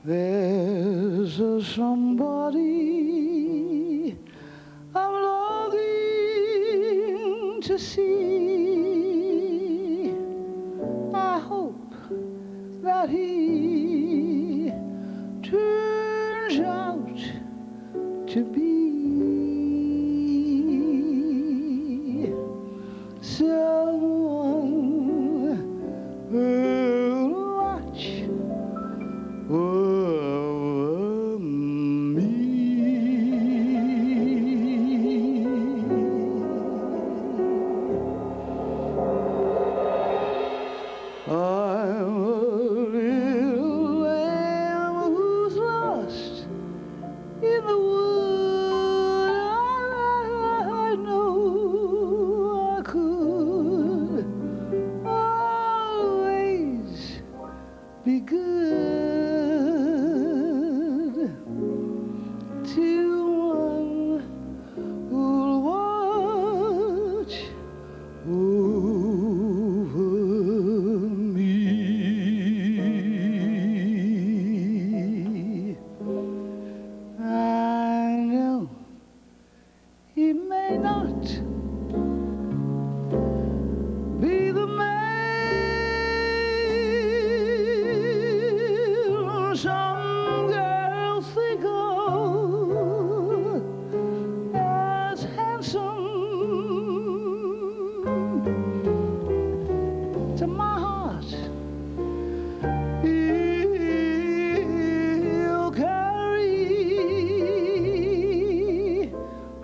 There's somebody I'm longing to see. I hope that he turns out to be someone who'll watch over me. I'm a little lamb who's lost in the wood. I know I could always be good to one who'll watch over me. I know he may not be the man some girls think of as handsome. To my heart, he'll carry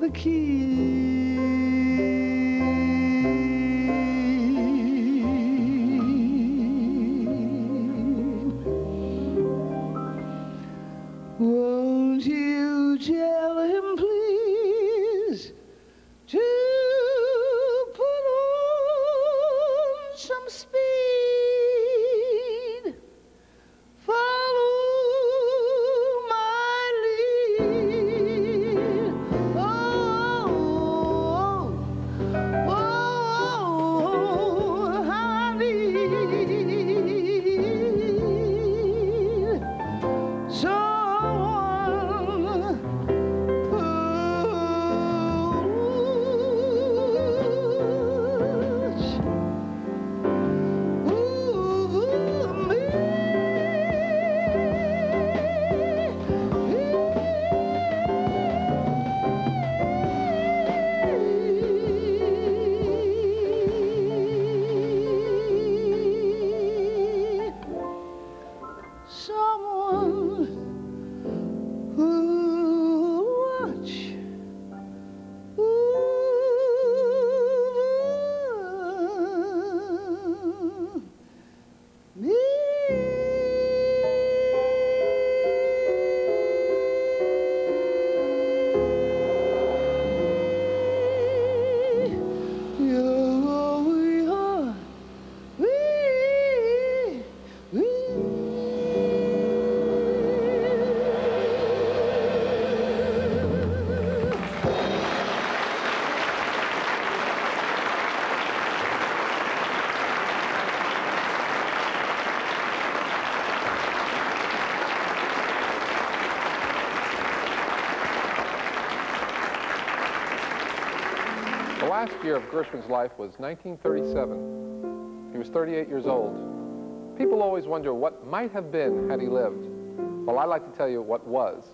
the key. Won't you tell him, please, to put on some speed? Follow my lead. Oh, oh, oh, I need someone who's over me. Someone who'll watch over me. The last year of Gershwin's life was 1937. He was 38 years old. People always wonder what might have been had he lived. Well, I'd like to tell you what was.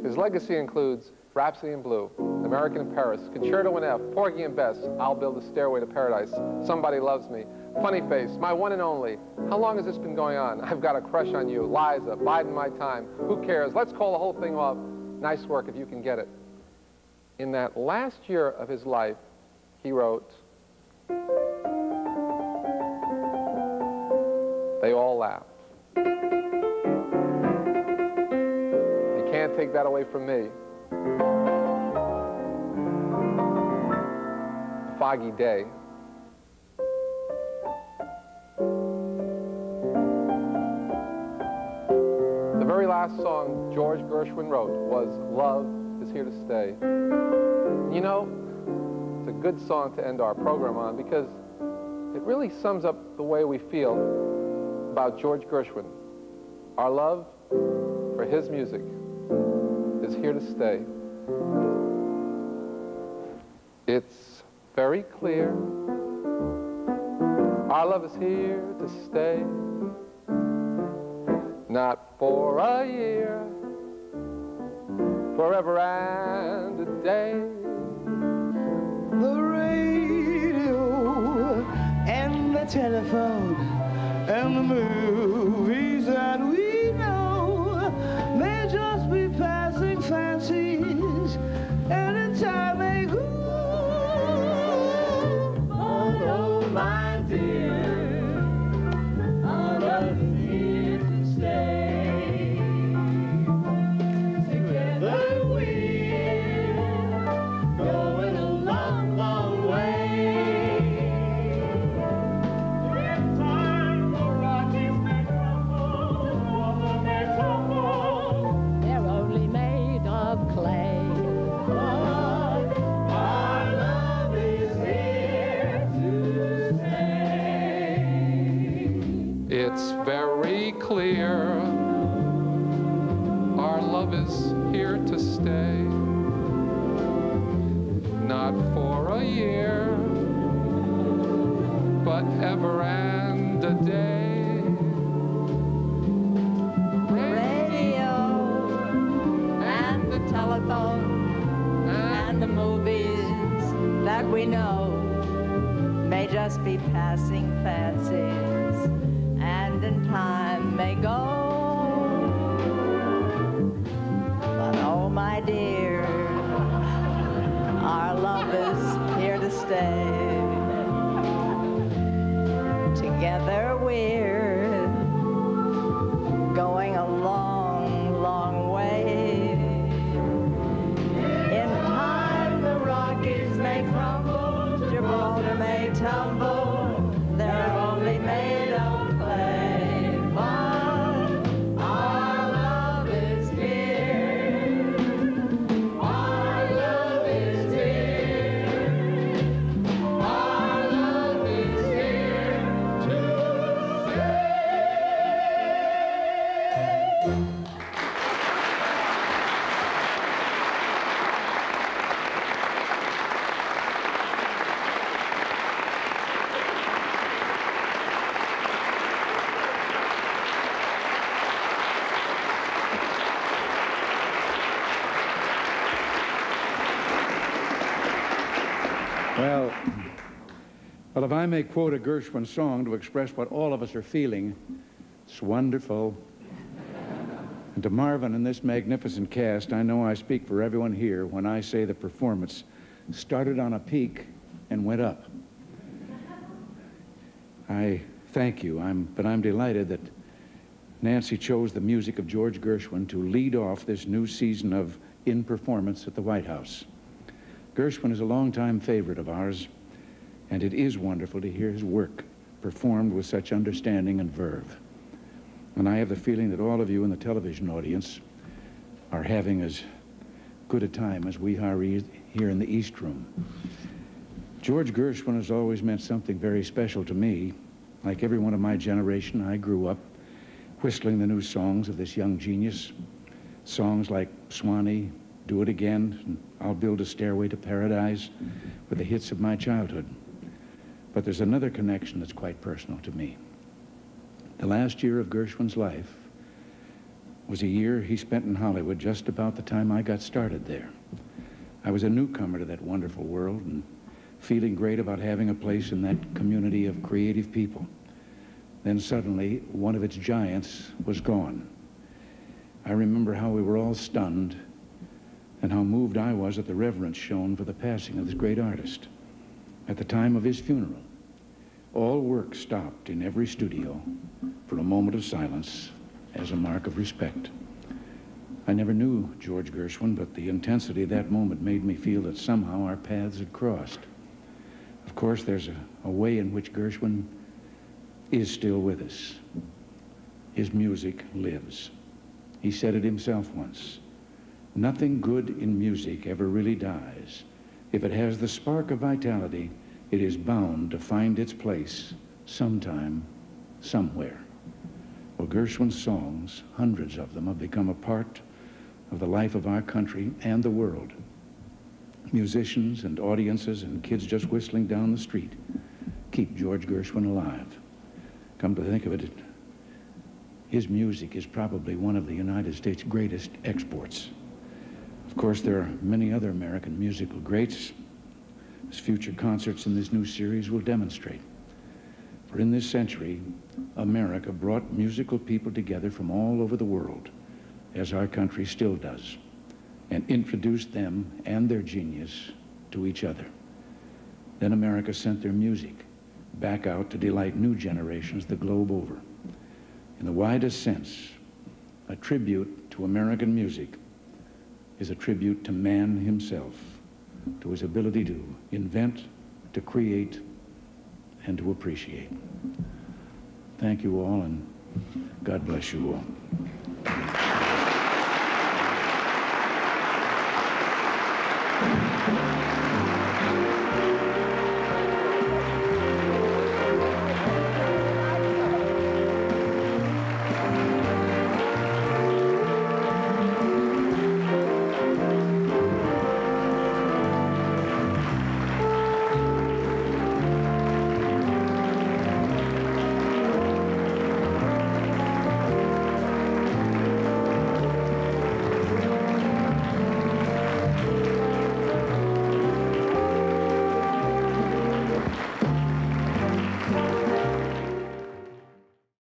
His legacy includes Rhapsody in Blue, American in Paris, Concerto in F, Porgy and Bess, I'll Build a Stairway to Paradise, Somebody Loves Me, Funny Face, My One and Only, How Long Has This Been Going On? I've Got a Crush on You, Liza, Biding My Time, Who Cares? Let's Call the Whole Thing Off, Nice Work If You Can Get It. In that last year of his life, he wrote, They All Laughed. They can't take that away from me. A Foggy Day. The very last song George Gershwin wrote was Love Is Here to Stay. You know, it's a good song to end our program on because it really sums up the way we feel about George Gershwin. Our love for his music is here to stay. It's very clear our love is here to stay, not for a year, forever and a day. The radio and the telephone and the movies that we know may just be passing fancies, and in time they go. But oh my dear, our love is here to stay. Together we're going a long, long way. In time the Rockies may crumble, the water may tumble. They're only made of clay. But our love is here to stay. It's very clear our love is here to stay, not for a year, but ever and a day. Radio and the telephone and the movies that we know may just be passing fancies, and in time may go. But oh my dear, our love is here to stay. Together we're going a long, long way. In time the Rockies may crumble, Gibraltar may tumble, they're only made of clay. But our love is here. Our love is here. Our love is here to stay. Well, if I may quote a Gershwin song to express what all of us are feeling, it's wonderful. And to Marvin and this magnificent cast, I know I speak for everyone here when I say the performance started on a peak and went up. I thank you, but I'm delighted that Nancy chose the music of George Gershwin to lead off this new season of In Performance at the White House. Gershwin is a longtime favorite of ours, and it is wonderful to hear his work performed with such understanding and verve. And I have the feeling that all of you in the television audience are having as good a time as we are here in the East Room. George Gershwin has always meant something very special to me. Like everyone of my generation, I grew up whistling the new songs of this young genius. Songs like Swanee, Do It Again, and I'll Build a Stairway to Paradise were the hits of my childhood. But there's another connection that's quite personal to me. The last year of Gershwin's life was a year he spent in Hollywood just about the time I got started there. I was a newcomer to that wonderful world and feeling great about having a place in that community of creative people. Then suddenly, one of its giants was gone. I remember how we were all stunned and how moved I was at the reverence shown for the passing of this great artist. At the time of his funeral, all work stopped in every studio for a moment of silence as a mark of respect. I never knew George Gershwin, but the intensity of that moment made me feel that somehow our paths had crossed. Of course, there's a way in which Gershwin is still with us. His music lives. He said it himself once. Nothing good in music ever really dies. If it has the spark of vitality, it is bound to find its place sometime, somewhere. Well, Gershwin's songs, hundreds of them, have become a part of the life of our country and the world. Musicians and audiences and kids just whistling down the street keep George Gershwin alive. Come to think of it, his music is probably one of the United States' greatest exports. Of course, there are many other American musical greats, as future concerts in this new series will demonstrate. For in this century, America brought musical people together from all over the world, as our country still does, and introduced them and their genius to each other. Then America sent their music back out to delight new generations the globe over. In the widest sense, a tribute to American music is a tribute to man himself, to his ability to invent, to create, and to appreciate. Thank you all, and God bless you all.